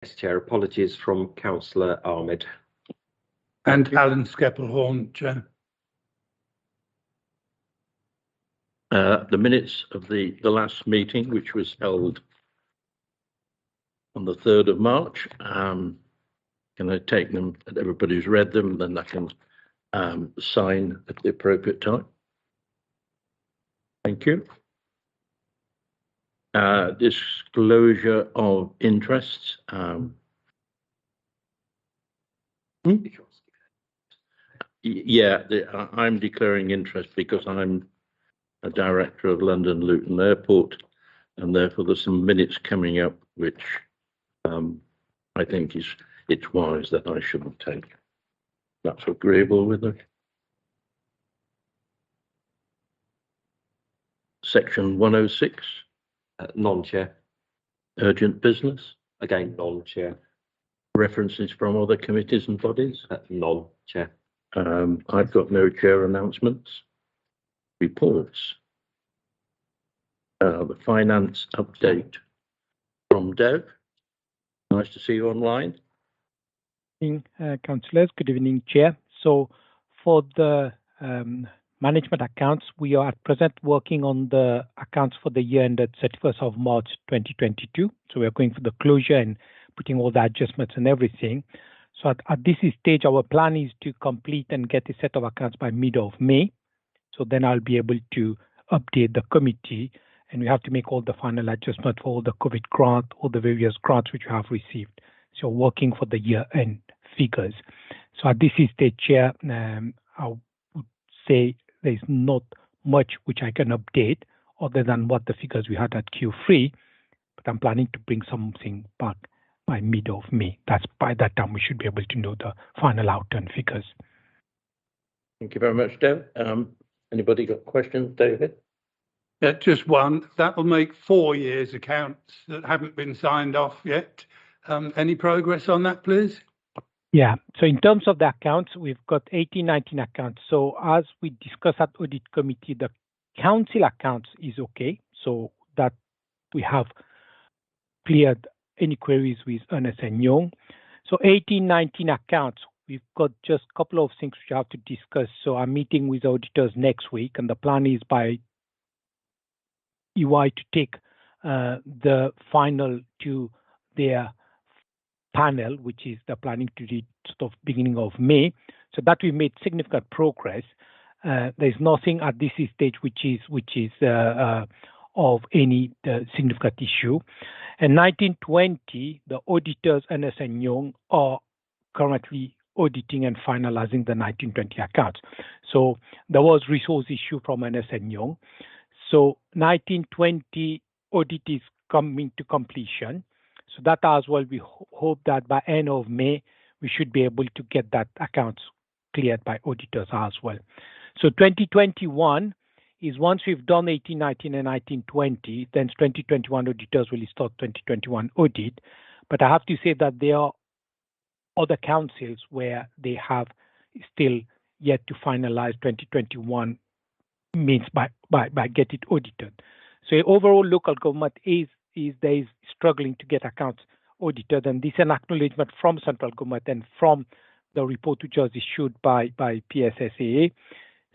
Yes, Chair. Apologies from Councillor Ahmed. And Alan Skeppelhorn, Chair. The minutes of the last meeting, which was held on the 3rd of March. Can I take them? Everybody's read them, then I can sign at the appropriate time. Thank you. Disclosure of interests. Yeah, I'm declaring interest because I'm a director of London Luton Airport, and therefore there's some minutes coming up which I think it's wise that I shouldn't take. That's agreeable with it. Section 106. Non-Chair. Urgent business. Again, non-Chair. References from other committees and bodies. Non-Chair. I've got no chair announcements. Reports. The finance update from Dev. Nice to see you online. Good evening, councillors. Good evening, Chair. So for the management accounts, we are at present working on the accounts for the year ended 31st of March 2022. So we are going for the closure and putting all the adjustments and everything. So at this stage, our plan is to complete and get a set of accounts by mid of May. So then I'll be able to update the committee, and we have to make all the final adjustments for all the COVID grant, all the various grants which we have received. So working for the year-end figures. So at this stage, Chair, I would say there's not much which I can update other than what the figures we had at Q3, but I'm planning to bring something back by mid of May. That's by that time we should be able to know the final outturn figures. Thank you very much, Dev. Anybody got questions, David? Yeah, just one. That will make 4 years accounts that haven't been signed off yet. Any progress on that, please? Yeah, so in terms of the accounts, we've got 18-19 accounts. So as we discussed at audit committee, the council accounts is okay. So that we have cleared any queries with Ernst & Young. So 18-19 accounts, we've got just a couple of things we have to discuss. So I'm meeting with auditors next week, and the plan is by EY to take the final to their panel, which is the planning to read sort of beginning of May. So that we made significant progress. There's nothing at this stage which is of any significant issue. And 1920, the auditors Ernst & Young are currently auditing and finalizing the 1920 accounts. So there was resource issue from Ernst & Young. So 1920 audit is coming to completion. So that as well, we hope that by end of May, we should be able to get that accounts cleared by auditors as well. So 2021 is once we've done 18-19 and 19-20, then 2021 auditors will start 2021 audit. But I have to say that there are other councils where they have still yet to finalize 2021 means by get it audited. So overall local government is struggling to get accounts audited, and this is an acknowledgement from central government and from the report which was issued by PSSAA.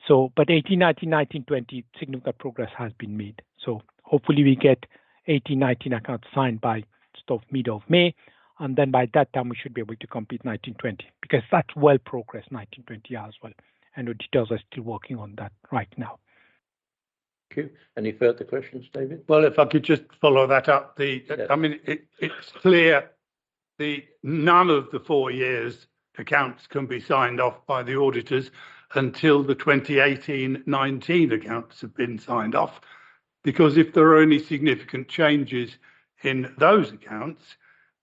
So, but 18-19, 19-20, significant progress has been made. So hopefully we get 18-19 accounts signed by sort of mid of May, and then by that time we should be able to complete 19-20 because that's well progressed 19-20 as well, and auditors are still working on that right now. Thank you. Any further questions, David? Well, if I could just follow that up, Yes. I mean, it's clear none of the 4 years accounts can be signed off by the auditors until the 2018-19 accounts have been signed off, because if there are any significant changes in those accounts,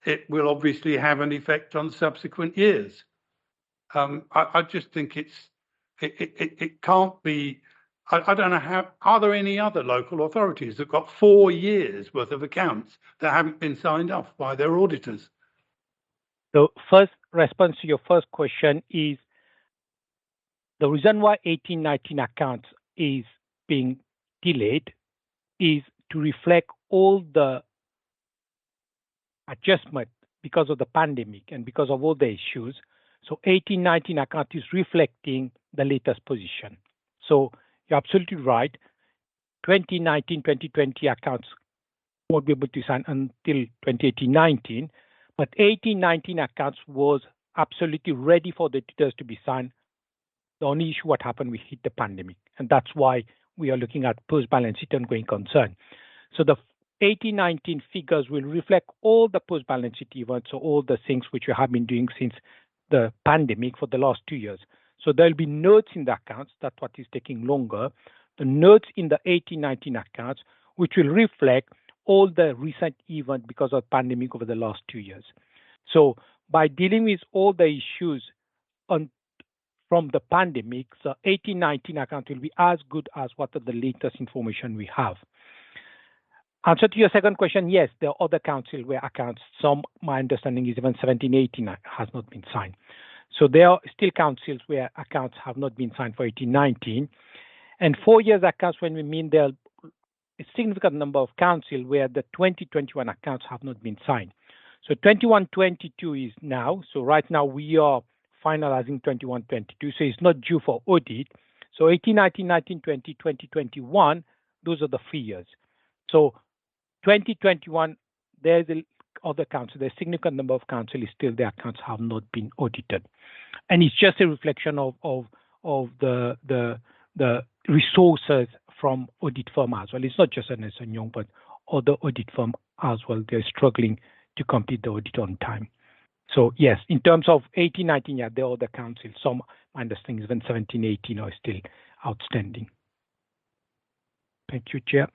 it will obviously have an effect on subsequent years. I just think it can't be. I don't know how. Are there any other local authorities that got 4 years worth of accounts that haven't been signed off by their auditors? The first response to your first question is the reason why 18-19 accounts is being delayed is to reflect all the adjustment because of the pandemic and because of all the issues. So 18-19 account is reflecting the latest position. So you're absolutely right. 2019-2020 accounts won't be able to sign until 2018-19, but 18-19 accounts was absolutely ready for the auditors to be signed. The only issue what happened, we hit the pandemic, and that's why we are looking at post-balance sheet and going concern. So the 18-19 figures will reflect all the post-balance sheet events, so all the things which we have been doing since the pandemic for the last 2 years. So there'll be notes in the accounts, that's what is taking longer. The notes in the 18-19 accounts, which will reflect all the recent events because of pandemic over the last 2 years. So by dealing with all the issues from the pandemic, the 18-19 account will be as good as what are the latest information we have. Answer to your second question, yes, there are other council where accounts, some, my understanding is even 17-18 has not been signed. So there are still councils where accounts have not been signed for 18-19. And 4 years accounts, when we mean there are a significant number of councils where the 2021 accounts have not been signed. So 21-22 is now. So right now we are finalizing 21-22. So it's not due for audit. So 18-19, 19-20, 20-21, those are the 3 years. So 2021, there's other council, there's a significant number of council is still their accounts have not been audited. And it's just a reflection of the resources from audit firm as well. It's not just Ernst & Young, but other audit firm as well. They're struggling to complete the audit on time. So yes, in terms of 18-19, yeah, there are other councils. Some, my understanding is even 17-18 are still outstanding. Thank you, Chair.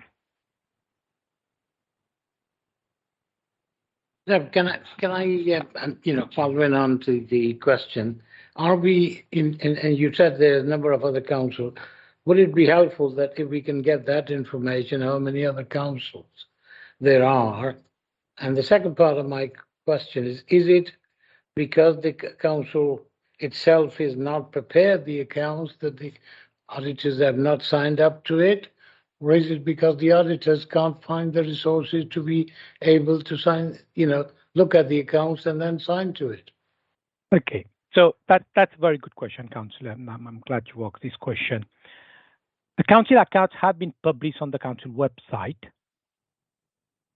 Can I following on to the question, are we in, and you said there's a number of other councils, would it be helpful that if we can get that information, how many other councils there are? And the second part of my question is it because the council itself is not prepared the accounts that the auditors have not signed up to it? Or is it because the auditors can't find the resources to be able to sign, look at the accounts and then sign to it? Okay, so that's a very good question, Councillor. I'm glad you asked this question. The council accounts have been published on the council website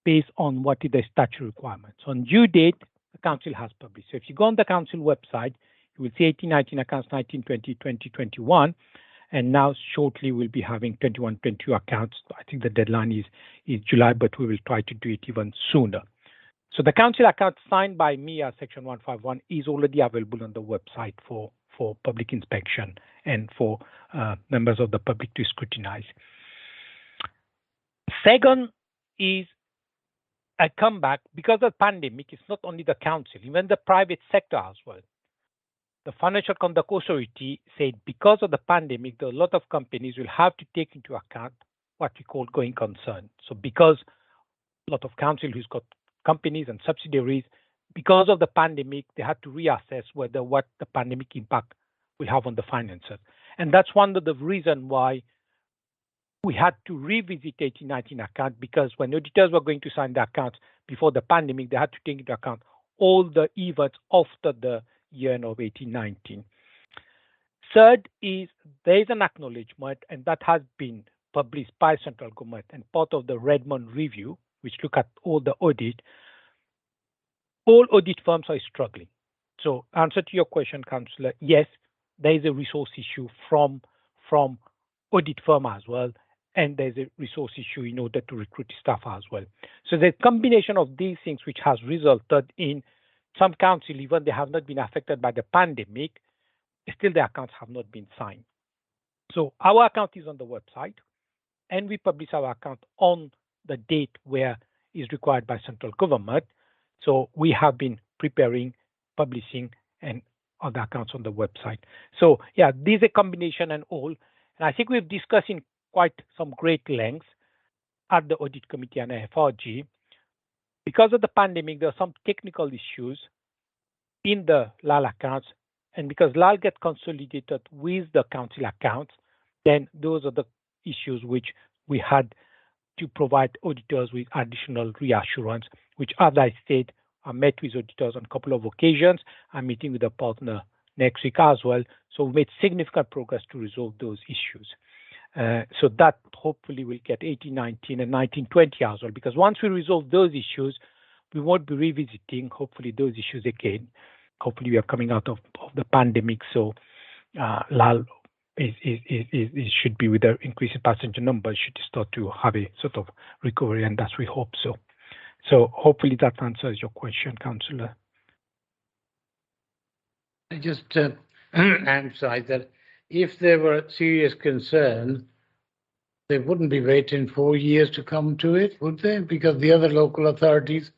based on what is the statutory requirements. On due date, the council has published. So if you go on the council website, you will see 18-19 accounts, 19-20, 20-21. And now shortly we'll be having 21-22 accounts. I think the deadline is July, but we will try to do it even sooner. So the council account signed by me as Section 151 is already available on the website for public inspection and for members of the public to scrutinize. Second is a comeback because of the pandemic. It's not only the council, even the private sector as well. The Financial Conduct Authority said because of the pandemic, a lot of companies will have to take into account what we call going concern. So because a lot of council who's got companies and subsidiaries, because of the pandemic, they had to reassess what the pandemic impact will have on the finances. And that's one of the reasons why we had to revisit 18-19 account, because when auditors were going to sign the accounts before the pandemic, they had to take into account all the events after the year of 18-19. Third is there is an acknowledgement, and that has been published by central government and part of the Redmond review, which look at all the audit. All audit firms are struggling. So answer to your question, Councillor, yes, there is a resource issue from audit firm as well, and there's a resource issue in order to recruit staff as well. So the combination of these things which has resulted in some council, even they have not been affected by the pandemic, still the accounts have not been signed. So our account is on the website, and we publish our account on the date where is required by central government. So we have been preparing, publishing, and other accounts on the website. So yeah, this is a combination and all. And I think we've discussed in quite some great lengths at the audit committee and FRG. Because of the pandemic, there are some technical issues in the LAL accounts, and because LAL get consolidated with the council accounts, then those are the issues which we had to provide auditors with additional reassurance, which, as I said, I met with auditors on a couple of occasions. I'm meeting with a partner next week as well. So we made significant progress to resolve those issues. So that hopefully will get 18, 19, and 19, 20 as well, because once we resolve those issues, we won't be revisiting, hopefully, those issues again. Hopefully, we are coming out of the pandemic, so LAL should be, with the increase in passenger numbers, should start to have a sort of recovery, and that's we hope so. So hopefully that answers your question, Councillor. I just emphasize that if there were serious concern, they wouldn't be waiting 4 years to come to it, would they? Because the other local authorities,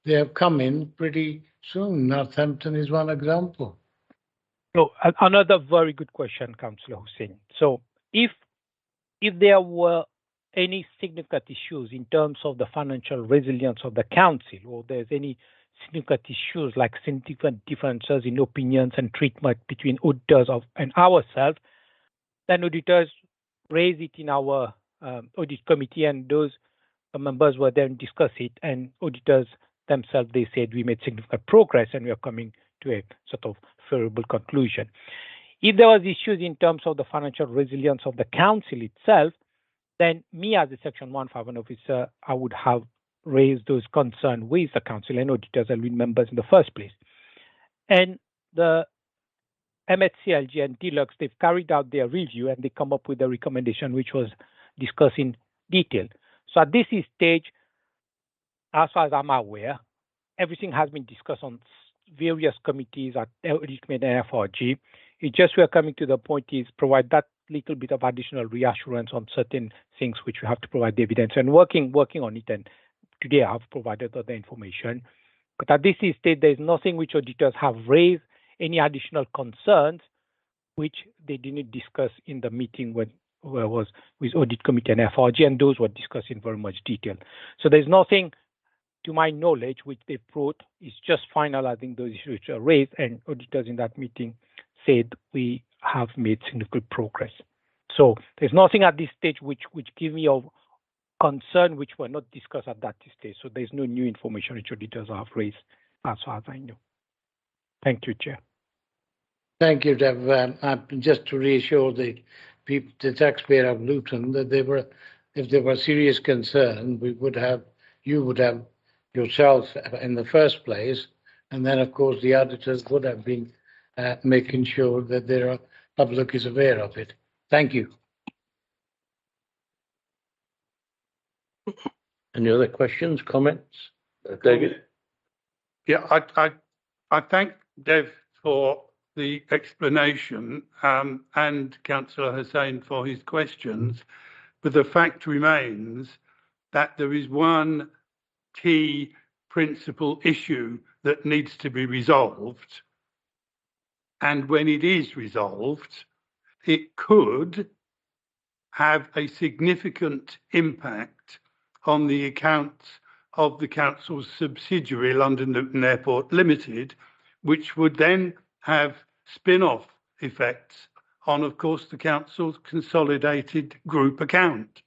they have come in pretty soon. Northampton is one example. So another very good question, Councillor Hussain. So if there were any significant issues in terms of the financial resilience of the council, or there's any significant issues like significant differences in opinions and treatment between auditors and ourselves, then auditors raise it in our audit committee, and those members will then discuss it, and auditors themselves, they said we made significant progress and we are coming to a sort of favorable conclusion. If there was issues in terms of the financial resilience of the council itself, then me as a Section 151 officer, I would have raised those concerns with the council and auditors and with members in the first place. And the MHCLG and Deluxe, they've carried out their review and they come up with a recommendation which was discussed in detail. So at this stage, as far as I'm aware, everything has been discussed on various committees at Audit Committee and FRG. It's just we're coming to the point is provide that little bit of additional reassurance on certain things which we have to provide evidence, and working on it. And today I have provided other information. But at this stage, there is nothing which auditors have raised any additional concerns which they didn't discuss in the meeting where was with Audit Committee and FRG, and those were discussed in very much detail. So there's nothing, to my knowledge, which they brought. Is just finalizing those issues which are raised, and auditors in that meeting said we have made significant progress. So there's nothing at this stage which give me of concern which were not discussed at that stage. So there's no new information which auditors have raised as far as I know. Thank you, Chair. Thank you, Dev. Just to reassure the people, the taxpayer of Luton, that they were, if there were serious concern, you would have yourself in the first place, and then of course the auditors would have been making sure that the public is aware of it. Thank you. Any other questions, comments? David? Yeah, I thank Dev for the explanation and Councillor Hussain for his questions, but the fact remains that there is one key principal issue that needs to be resolved, and when it is resolved, it could have a significant impact on the accounts of the council's subsidiary, London Luton Airport Limited, which would then have spin-off effects on, of course, the council's consolidated group account.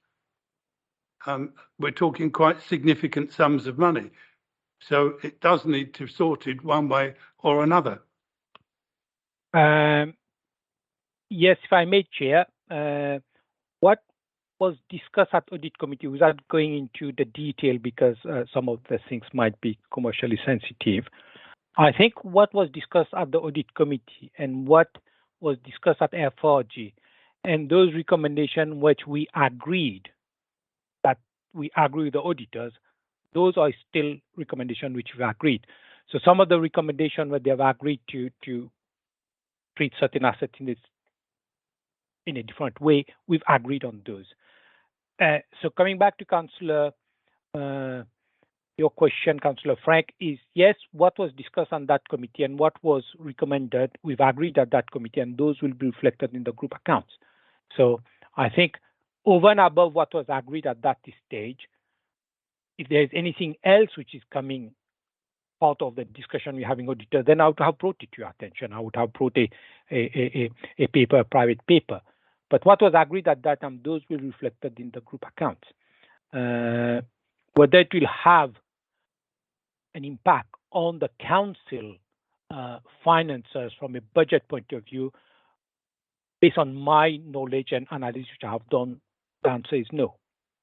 We're talking quite significant sums of money. So it does need to be sorted one way or another. Yes, if I may, Chair, what was discussed at Audit Committee, without going into the detail because some of the things might be commercially sensitive, I think what was discussed at the Audit Committee and what was discussed at FRG, and those recommendations which we agreed, that we agree with the auditors, those are still recommendations which we agreed. So some of the recommendations where they have agreed to treat certain assets in a different way, we've agreed on those. So coming back to Councillor, your question, Councillor Frank, is yes, what was discussed on that committee and what was recommended, we've agreed at that committee, and those will be reflected in the group accounts. So I think over and above what was agreed at that stage, if there's anything else which is coming out of the discussion we're having auditor, then I would have brought it to your attention. I would have brought a paper, a private paper. But what was agreed at that time, those will be reflected in the group accounts. Whether it will have an impact on the council finances from a budget point of view, based on my knowledge and analysis which I have done, the answer is no,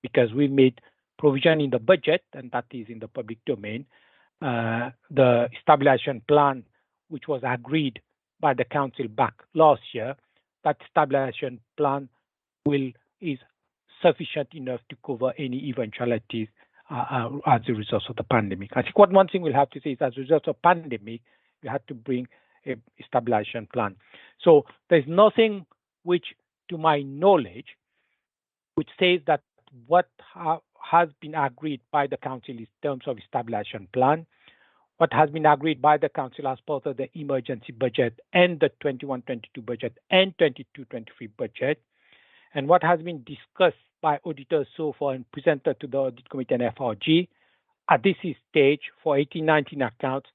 because we made provision in the budget, and that is in the public domain. The stabilization plan, which was agreed by the council back last year, that stabilization plan is sufficient enough to cover any eventualities as a result of the pandemic. I think one thing we'll have to say is, as a result of pandemic, we had to bring a stabilization plan. So there's nothing which, to my knowledge, which says that what has been agreed by the council in terms of stabilization plan, what has been agreed by the council as part of the emergency budget and the 21-22 budget and 22-23 budget, and what has been discussed by auditors so far and presented to the audit committee and FRG, at this stage for 18-19 accounts,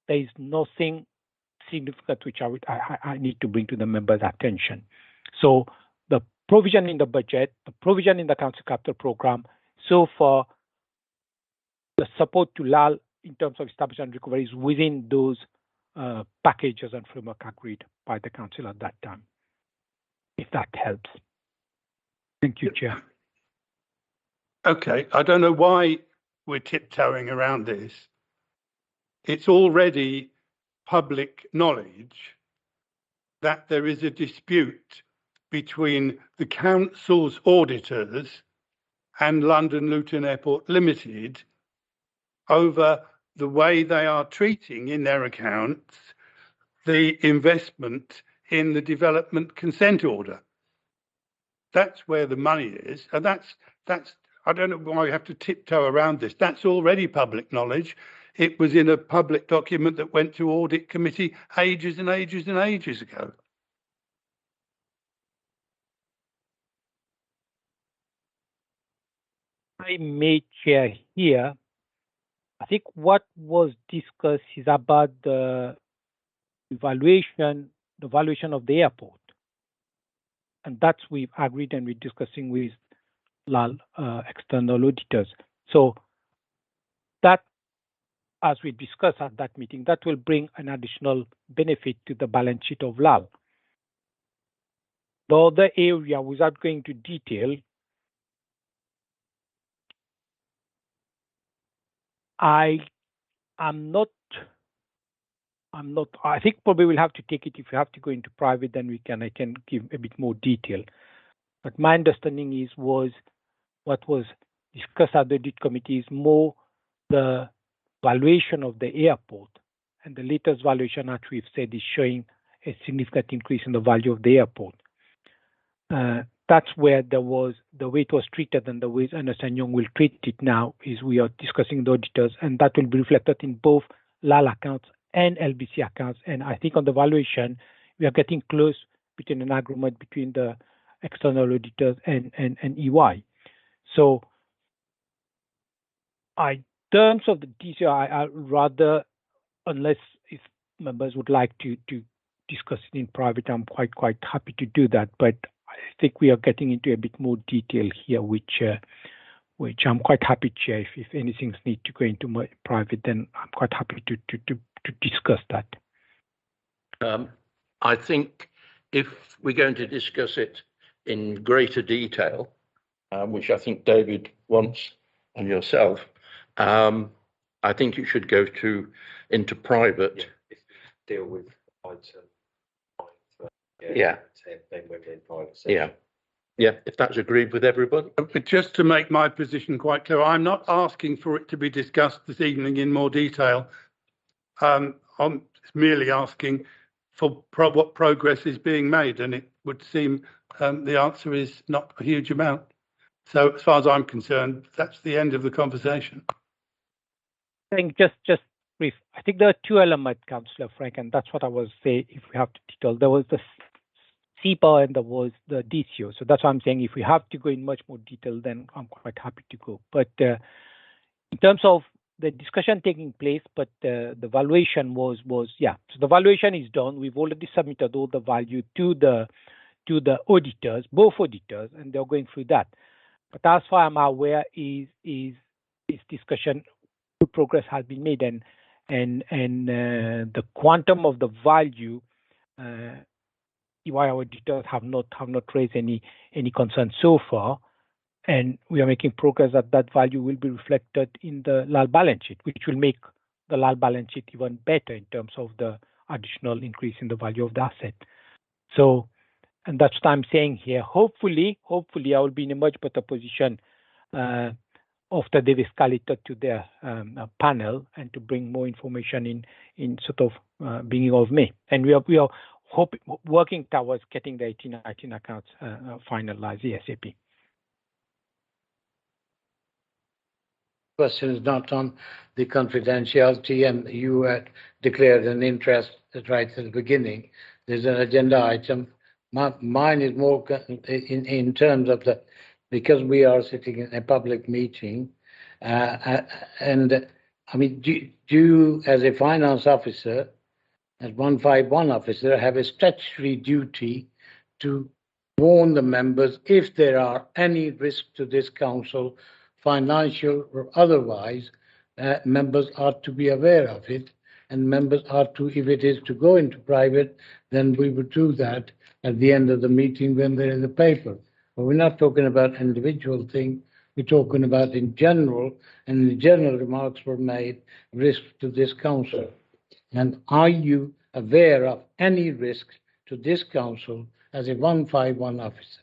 there is nothing significant which I need to bring to the members' attention. So the provision in the budget, the provision in the council capital program, so far the support to LAL in terms of establishment recovery is within those packages and framework agreed by the council at that time, if that helps. Thank you, Chair. Okay, I don't know why we're tiptoeing around this. It's already public knowledge that there is a dispute between the council's auditors and London Luton Airport Limited over the way they are treating in their accounts the investment in the development consent order. That's where the money is, and that's I don't know why we have to tiptoe around this. That's already public knowledge. It was in a public document that went to audit committee ages and ages and ages ago. I may share here. I think what was discussed is about the valuation of the airport. And that's we've agreed and we're discussing with LAL external auditors. So that, as we discussed at that meeting, that will bring an additional benefit to the balance sheet of LAL. The other area, without going into detail, I think probably we'll have to take it. If we have to go into private, then I can give a bit more detail. But my understanding was what was discussed at the audit committee is more the valuation of the airport, and the latest valuation, as we've said, is showing a significant increase in the value of the airport. That's where there was the way it was treated, and the way Ernst & Young will treat it now is we are discussing the auditors, and that will be reflected in both LAL accounts and LBC accounts. And I think on the valuation, we are getting close between an agreement between the external auditors and EY. So, in terms of the detail, I rather, unless if members would like to discuss it in private, I'm quite happy to do that. But I think we are getting into a bit more detail here, which I'm quite happy to share. If anything needs to go into my private, then I'm quite happy to discuss that. I think if we're going to discuss it in greater detail, which I think David wants and yourself, I think it should go into private. Yeah, deal with item 9. Yeah. 10, then we're in private. Yeah, if that's agreed with everybody. But just to make my position quite clear, I'm not asking for it to be discussed this evening in more detail. I'm merely asking for what progress is being made, and it would seem the answer is not a huge amount. So as far as I'm concerned, that's the end of the conversation. I think just brief. I think there are two elements, Councillor Frank, and that's what I was saying. If we have to detail, there was the CPA and there was the DCO. So that's why I'm saying if we have to go in much more detail, then I'm quite happy to go. But in terms of the discussion taking place, but the valuation was yeah. So the valuation is done. We've already submitted all the value to the auditors, both auditors, and they're going through that. But as far as I'm aware, is discussion, good progress has been made, and and the quantum of the value. EY auditors have not raised any concern so far, and we are making progress that value will be reflected in the LAL balance sheet, which will make the LAL balance sheet even better in terms of the additional increase in the value of the asset. So, and that's what I'm saying here. Hopefully, I will be in a much better position after they've escalated to their panel and to bring more information in sort of beginning of May. And we are working towards getting the 1819 accounts finalized ASAP. Question is not on the confidentiality, and you had declared an interest right at the beginning. There's an agenda item. Mine is more in terms of because we are sitting in a public meeting, and I mean, do you, as a finance officer, as 151 officer, have a statutory duty to warn the members if there are any risk to this council, financial or otherwise? Members are to be aware of it, and members are to, if it is to go into private, then we would do that at the end of the meeting when they're in the paper. But we're not talking about individual thing. We're talking about in general, and the general remarks were made, risk to this council. And are you aware of any risk to this council as a 151 officer?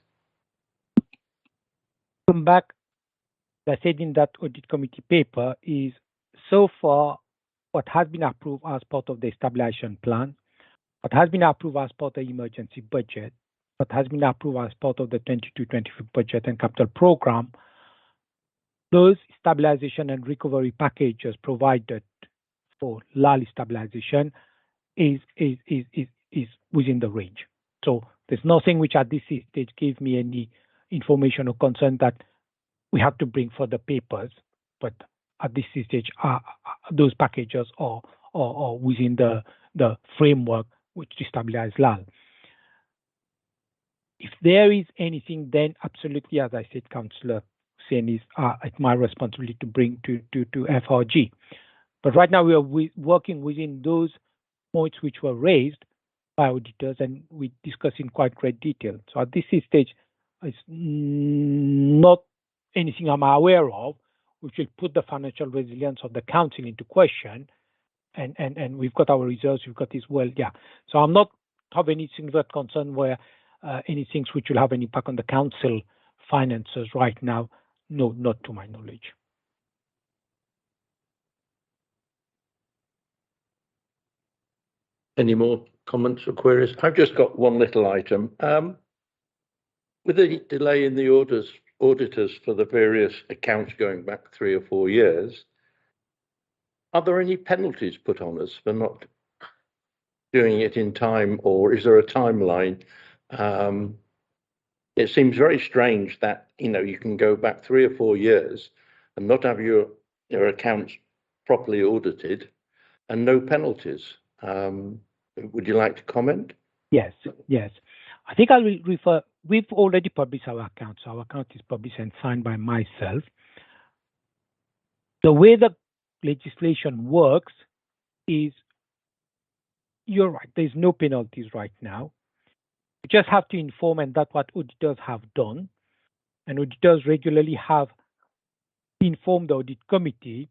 Come back. I said in that audit committee paper is so far what has been approved as part of the stabilization plan, what has been approved as part of the emergency budget, what has been approved as part of the 22-25 budget and capital program. Those stabilization and recovery packages provided for LAL stabilization is within the range. So there's nothing which at this stage gives me any information or concern that we have to bring for the papers, but at this stage, those packages are within the framework which to stabilize LAL. If there is anything, then absolutely, as I said, Councillor Hussain, is it's my responsibility to bring to FRG. But right now we are working within those points which were raised by auditors, and we discuss in quite great detail. So at this stage, it's not anything I'm aware of which will put the financial resilience of the council into question. And we've got our reserves, we've got this well, yeah. So I'm not have any significant concern where any things which will have an impact on the council finances right now. No, not to my knowledge. Any more comments or queries? I've just got one little item. With the delay in the auditors for the various accounts going back 3 or 4 years, are there any penalties put on us for not doing it in time, or is there a timeline? It seems very strange that you can go back 3 or 4 years and not have your accounts properly audited and no penalties. Would you like to comment? Yes. I think I will refer. We've already published our account. So our account is published and signed by myself. The way the legislation works is, you're right, there's no penalties right now. You just have to inform, and that's what auditors have done. And auditors regularly have informed the audit committee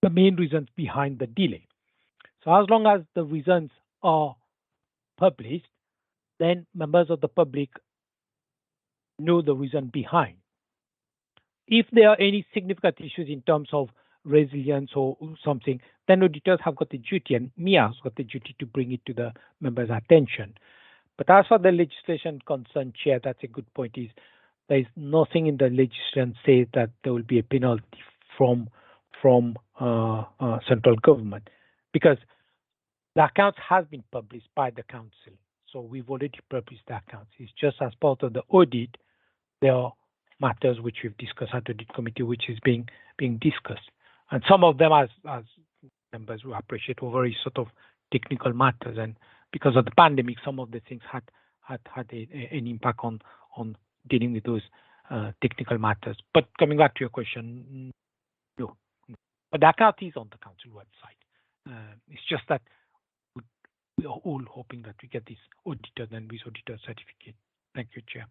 the main reasons behind the delay. So as long as the reasons are published, then members of the public know the reason behind. If there are any significant issues in terms of resilience or something, then auditors have got the duty, and MIA has got the duty to bring it to the members' attention. But as for the legislation concerned, Chair, that's a good point, is there is nothing in the legislation says that there will be a penalty from central government, because the accounts have been published by the council. So we've already published the accounts. It's just as part of the audit, there are matters which we've discussed at the audit committee, which is being discussed. And some of them, as members will appreciate, were very sort of technical matters. And because of the pandemic, some of the things had an impact on dealing with those technical matters. But coming back to your question, no. But the account is on the council website. It's just that we are all hoping that we get this auditor and with auditor certificate. Thank you, Chair.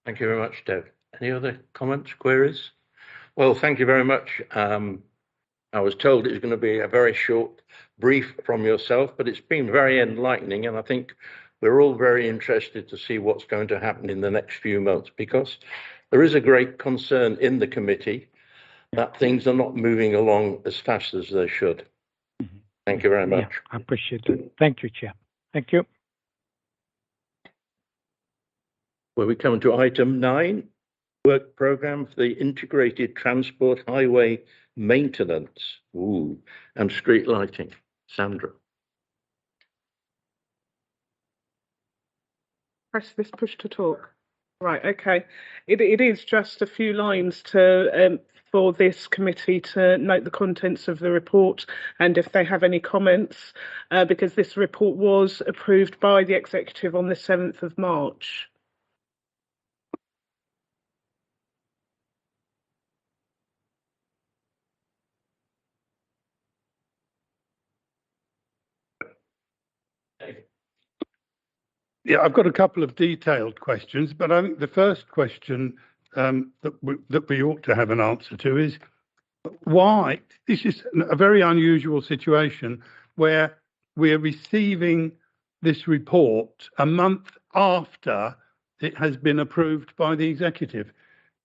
Thank you very much, Dev. Any other comments, queries? Well, thank you very much. I was told it was going to be a very short brief from yourself, but it's been very enlightening, and I think we're all very interested to see what's going to happen in the next few months, because there is a great concern in the committee that things are not moving along as fast as they should. Thank you very much. Yeah, I appreciate it. Thank you, Chair. Thank you. Well, we come to item 9, work programme for the integrated transport highway maintenance and street lighting. Sandra. Press this push to talk. Right, okay. It is just a few lines to for this committee to note the contents of the report and if they have any comments, because this report was approved by the executive on the 7th of March. Yeah, I've got a couple of detailed questions, but I think the first question that we ought to have an answer to is why this is a very unusual situation where we're receiving this report a month after it has been approved by the executive.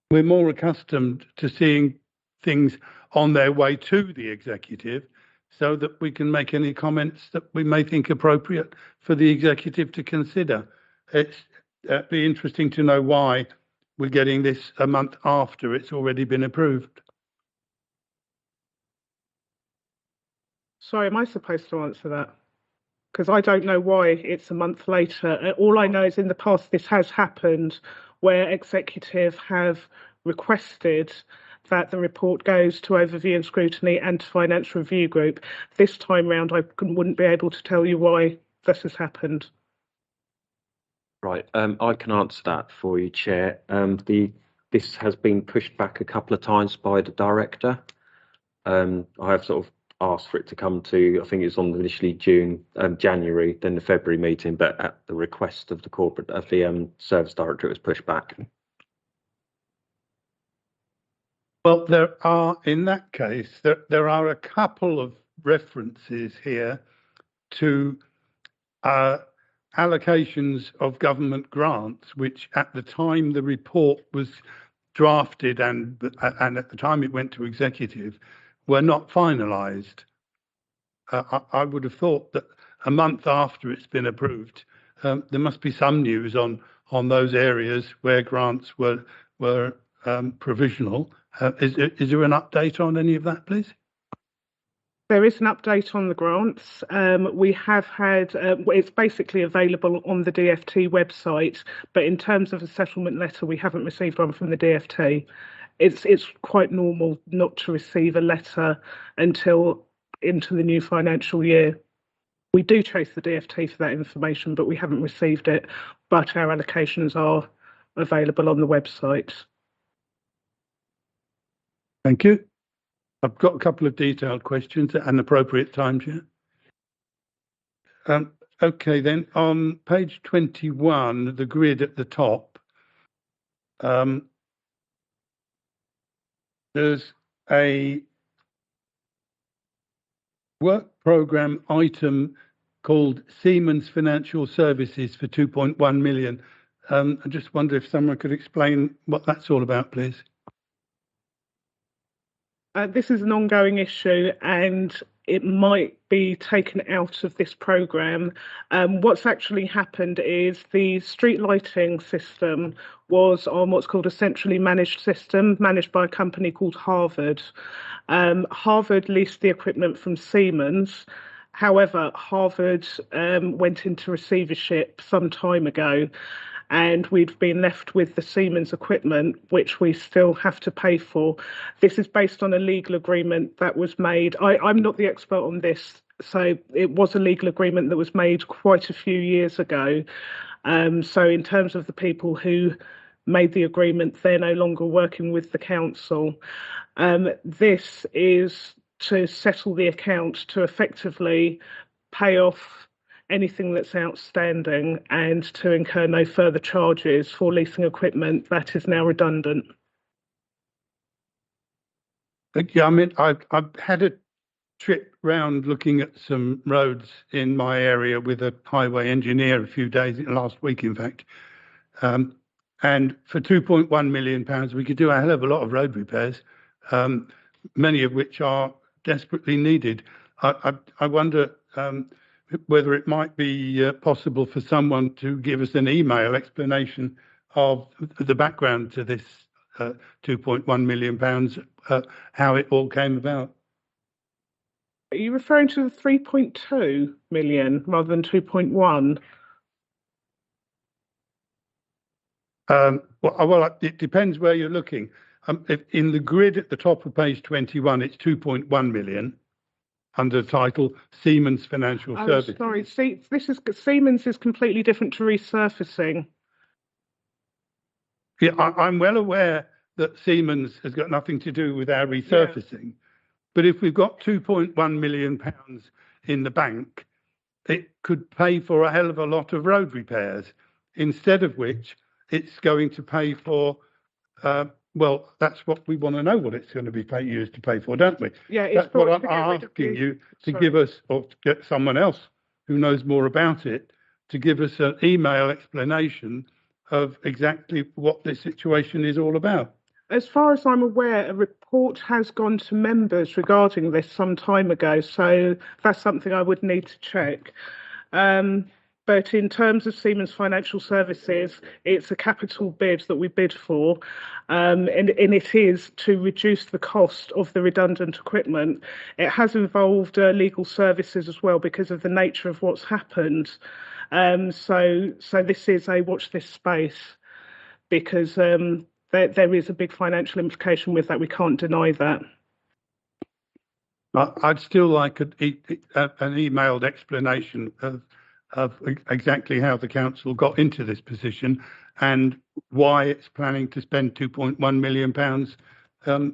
We're more accustomed to seeing things on their way to the executive so that we can make any comments that we may think appropriate for the executive to consider. It's be interesting to know why we're getting this a month after it's already been approved. Sorry, am I supposed to answer that? Because I don't know why it's a month later. All I know is in the past this has happened where executive have requested that the report goes to Overview and Scrutiny and to Financial Review Group. This time round, I wouldn't be able to tell you why this has happened. Right, I can answer that for you, Chair. This has been pushed back a couple of times by the director. I have sort of asked for it to come to, I think it was on initially January, then the February meeting, but at the request of the service director, it was pushed back. Well, there are, in that case, there are a couple of references here to allocations of government grants, which at the time the report was drafted and at the time it went to executive, were not finalised. I would have thought that a month after it's been approved, there must be some news on those areas where grants were provisional. Is there an update on any of that, please? There is an update on the grants. We have had, it's basically available on the DFT website, but in terms of a settlement letter, we haven't received one from the DFT. It's quite normal not to receive a letter until into the new financial year. We do chase the DFT for that information, but we haven't received it, but our allocations are available on the website. Thank you. I've got a couple of detailed questions at an appropriate time, Chair. Okay, then on page 21, the grid at the top, there's a work programme item called Siemens Financial Services for 2.1 million. I just wonder if someone could explain what that's all about, please. This is an ongoing issue and it might be taken out of this programme. What's actually happened is the street lighting system was on what's called a centrally managed system managed by a company called Harvard. Harvard leased the equipment from Siemens. However, Harvard went into receivership some time ago and we've been left with the Siemens equipment, which we still have to pay for. This is based on a legal agreement that was made. I'm not the expert on this, so it was a legal agreement that was made quite a few years ago. So in terms of the people who made the agreement, they're no longer working with the council. This is to settle the account to effectively pay off anything that's outstanding and to incur no further charges for leasing equipment that is now redundant. Yeah, I mean, I've had a trip round looking at some roads in my area with a highway engineer a few days last week, in fact. And for £2.1 million, we could do a hell of a lot of road repairs, many of which are desperately needed. I wonder whether it might be possible for someone to give us an email explanation of the background to this £2.1 million, how it all came about. Are you referring to the 3.2 million rather than 2.1? Well, it depends where you're looking. If in the grid at the top of page 21, it's 2.1 million under the title Siemens Financial Services. Sorry, see, Siemens is completely different to resurfacing. Yeah, I'm well aware that Siemens has got nothing to do with our resurfacing. But if we've got £2.1 million in the bank, it could pay for a hell of a lot of road repairs, instead of which it's going to pay for, well, that's what we want to know, what it's going to be used to pay for, don't we? Yeah, that's what I'm asking you to give us, or to get someone else who knows more about it, to give us an email explanation of exactly what this situation is all about. As far as I'm aware, a report has gone to members regarding this some time ago, so that's something I would need to check. But in terms of Siemens Financial Services, it's a capital bid that we bid for, and it is to reduce the cost of the redundant equipment. It has involved legal services as well because of the nature of what's happened. So this is a watch this space, because there is a big financial implication with that. We can't deny that. I'd still like an emailed explanation of exactly how the council got into this position and why it's planning to spend £2.1 million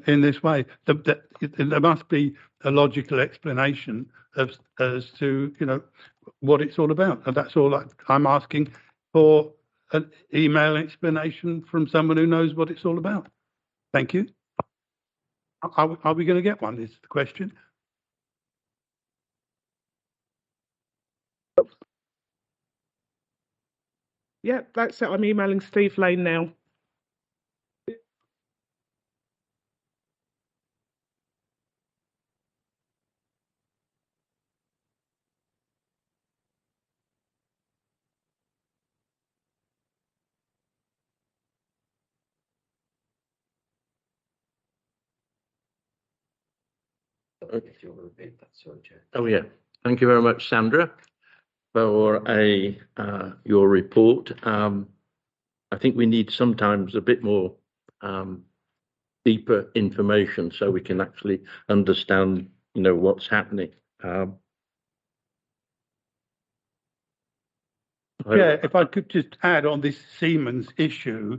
in this way. There must be a logical explanation as to what it's all about, and that's all I'm asking for. An email explanation from someone who knows what it's all about. Thank you. Are we going to get one, is the question. Yeah, that's it. I'm emailing Steve Lane now. Oh yeah, thank you very much, Sandra, for your report. I think we need sometimes a bit more deeper information so we can actually understand, what's happening. Yeah, if I could just add on this Siemens issue,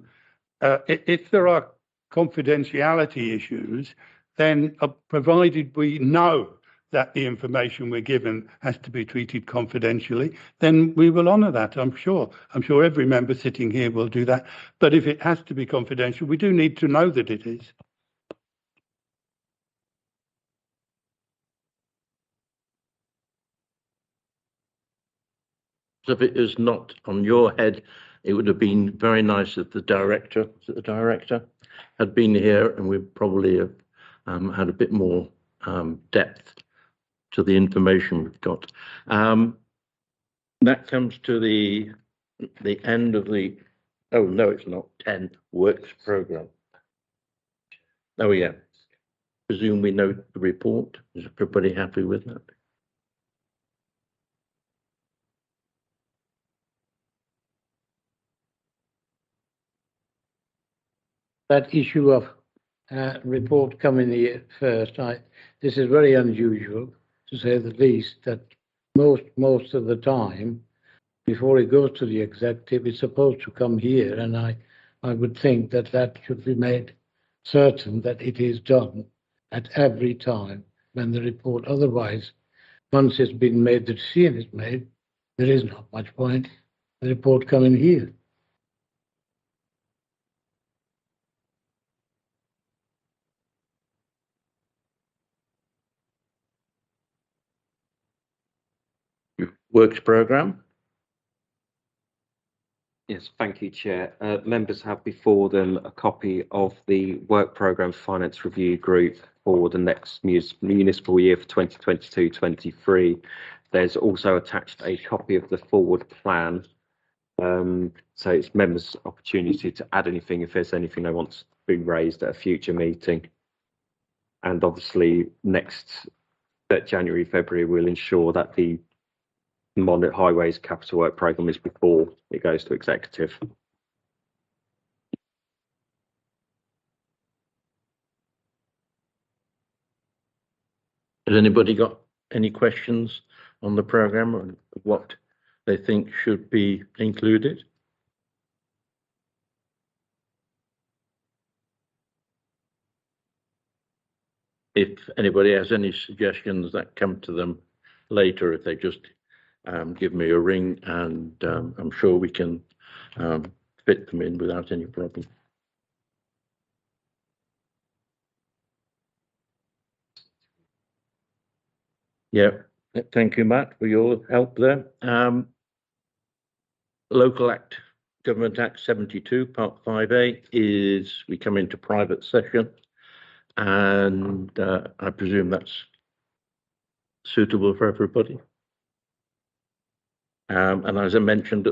if there are confidentiality issues, then provided we know that the information we're given has to be treated confidentially, then we will honour that, I'm sure. I'm sure every member sitting here will do that. But if it has to be confidential, we do need to know that it is. So if it is not on your head, it would have been very nice if the director had been here, and we probably have had a bit more depth to the information we've got. That comes to the end of the, oh no, it's not 10 works program. Oh yeah, presume we know the report. Is everybody happy with that? That issue of report coming here first, this is very unusual, to say the least, that most of the time, before it goes to the executive, it's supposed to come here, and I I would think that that should be made certain that it is done at every time when the report. Otherwise, once it's been made, the decision is made, there is not much point the report coming here. Works programme. Yes, thank you, Chair. Members have before them a copy of the Work Programme Finance Review Group for the next municipal year for 2022-23. There's also attached a copy of the forward plan. So it's members' opportunity to add anything if there's anything they want to be raised at a future meeting. And obviously next January, February, we'll ensure that the Highways Capital Work Programme is before it goes to executive. Has anybody got any questions on the programme or what they think should be included? If anybody has any suggestions that come to them later, if they just give me a ring, and I'm sure we can fit them in without any problem. Yeah, thank you, Matt, for your help there. Local Government Act 72, Part 5A is we come into private session, and I presume that's suitable for everybody. And as I mentioned at